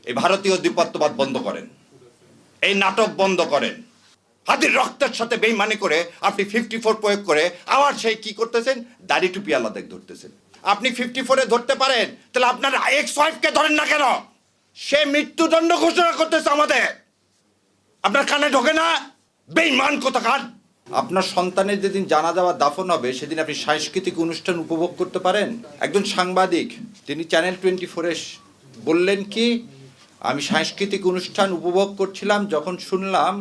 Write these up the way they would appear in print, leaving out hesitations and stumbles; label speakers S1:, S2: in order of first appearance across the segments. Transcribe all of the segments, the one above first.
S1: এই ভারতীয় আধিপত্যবাদ বন্ধ করেন, এই নাটক বন্ধ করেন। হাতির রক্তের সাথে বেইমানি করে আপনি 54 প্রয়োগ করে আবার সেই কি করতেছেন, দাড়ি টুপি আলাদা ধরতেছেন। আপনি 54-এ ধরতে পারেন, তাহলে আপনার এক্স ওয়াইফকে ধরেন না কেন? সে মৃত্যুদণ্ড ঘোষণা করতেছে আমাদের, আপনার কানে ঢোকে না? বেইমান কোথাকার। আপনার সন্তানের যেদিন জানাজা বা দাফন হবে সেদিন আপনি সাংস্কৃতিক অনুষ্ঠান উপভোগ করতে পারেন? একজন সাংবাদিক তিনি চ্যানেল 24-এ বললেন কি, আমি সাংস্কৃতিক অনুষ্ঠান উপভোগ করছিলাম, যখন শুনলাম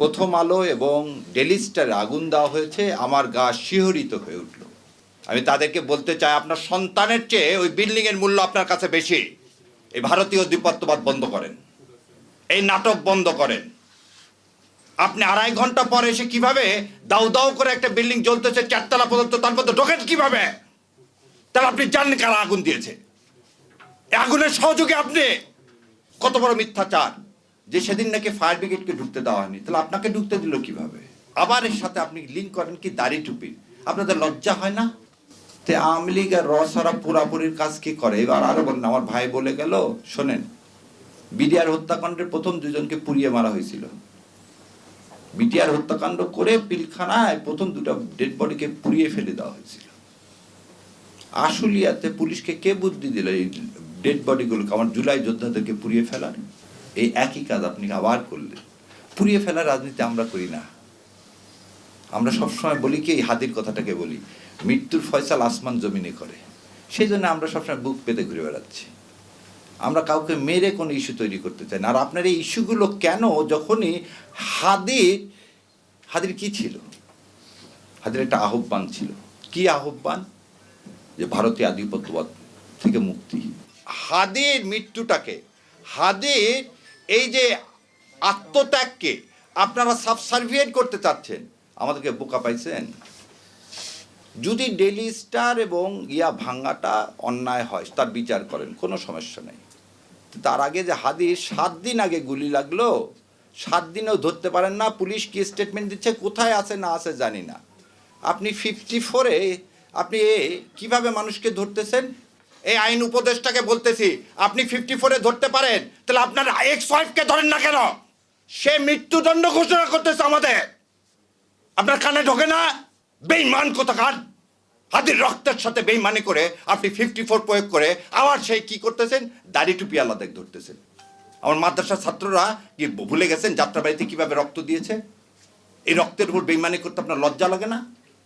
S1: প্রথম আলো এবং ডেইলি স্টারে আগুন দেওয়া হয়েছে আমার গা শিহরিত হয়ে উঠল। আমি তাদেরকে বলতে চাই, আপনার সন্তানের চেয়ে ওই বিল্ডিংয়ের মূল্য আপনার কাছে বেশি। এই ভারতীয় আধিপত্যবাদ বন্ধ করেন, এই নাটক বন্ধ করেন। আপনি 2.5 ঘন্টা পরে এসে কিভাবে দাউ দাউ করে একটা বিল্ডিং জ্বলতেছে 4 তলা পর্যন্ত, তার মধ্যে ঢোকেন কিভাবে? তাহলে আপনি জানেন কারা আগুন দিয়েছে? এই আগুনের সহযোগী আপনি। কত বড় মিথ্যাচার যে সেদিন নাকি ফায়ার ব্রিগেডকে ঢুকতে দেওয়া হয়নি, তাহলে আপনাকে ঢুকতে দিল কিভাবে? আবার এর সাথে আপনি লিঙ্ক করেন কি দাড়ি টুপি। আপনাদের লজ্জা হয় না? তে আওয়ামী লীগ আর রসারা পুরাপুরির কাজ কি করে? এবার আরো বলেন, আমার ভাই বলে গেল, শোনেন, বিডিআর হত্যাকাণ্ডের প্রথম 2 জনকে পুড়িয়ে মারা হয়েছিল। বিটিআর হত্যাকাণ্ড করে পিলখানায় প্রথম 2টা ডেড বডিকে পুড়িয়ে ফেলে দেওয়া হয়েছিল। আশুলিয়াতে পুলিশকে কে বুদ্ধি দিল এই ডেড বডিগুলোকে, আমার জুলাই যোদ্ধাদেরকে পুড়িয়ে ফেলার? এই একই কাজ আপনি আবার করলেন। পুড়িয়ে ফেলার রাজনীতি আমরা করি না। আমরা সবসময় বলি কি, এই হাদির কথাটাকে বলি, মৃত্যুর ফয়সাল আসমান জমিনে করে। সেই জন্য আমরা সবসময় বুক পেতে ঘুরে বেড়াচ্ছি। আমরা কাউকে মেরে কোনো ইস্যু তৈরি করতে চাই না। আর আপনার এই ইস্যুগুলো কেন? যখনই হাদির কি ছিল? হাদির একটা আহ্বান ছিল। কি আহ্বান? যে ভারতীয় আধিপত্যবাদ থেকে মুক্তি। হাদির মৃত্যুটাকে, হাদির এই যে আত্মত্যাগকে আপনারা সাবসার্ভিয়েন্ট করতে চাচ্ছেন, আমাদেরকে বোকা পাইছেন। যদি ডেইলি স্টার এবং ভাঙ্গাটা অন্যায় হয়, তার বিচার করেন, কোনো সমস্যা নেই। তার আগে যে হাদির 7 দিন আগে গুলি লাগলো, 7 দিনেও ধরতে পারেন না। পুলিশ কি স্টেটমেন্ট দিচ্ছে, কোথায় আছে না আছে জানি না। আপনি 54-এ আপনি কিভাবে মানুষকে ধরতেছেন? এই আইন উপদেষ্টাকে বলতেছি, আপনি 54-এ ধরতে পারেন, তাহলে আপনার এক্স ওয়াইফকে ধরেন না কেন? সে মৃত্যুদণ্ড ঘোষণা করতেছে আমাদের, আপনার কানে ঢোকে না? বেইমান কোথাকার। হাতির রক্তের সাথে বেইমানি করে আপনি 54 প্রয়োগ করে আবার সেই কি করতেছেন, দাড়ি টুপি আলাদা ধরতেছেন। আমার মাদ্রাসার ছাত্ররা কি ভুলে গেছেন যাত্রাবাড়িতে কিভাবে রক্ত দিয়েছে? এই রক্তের উপর বেইমানি করতে আপনার লজ্জা লাগে না?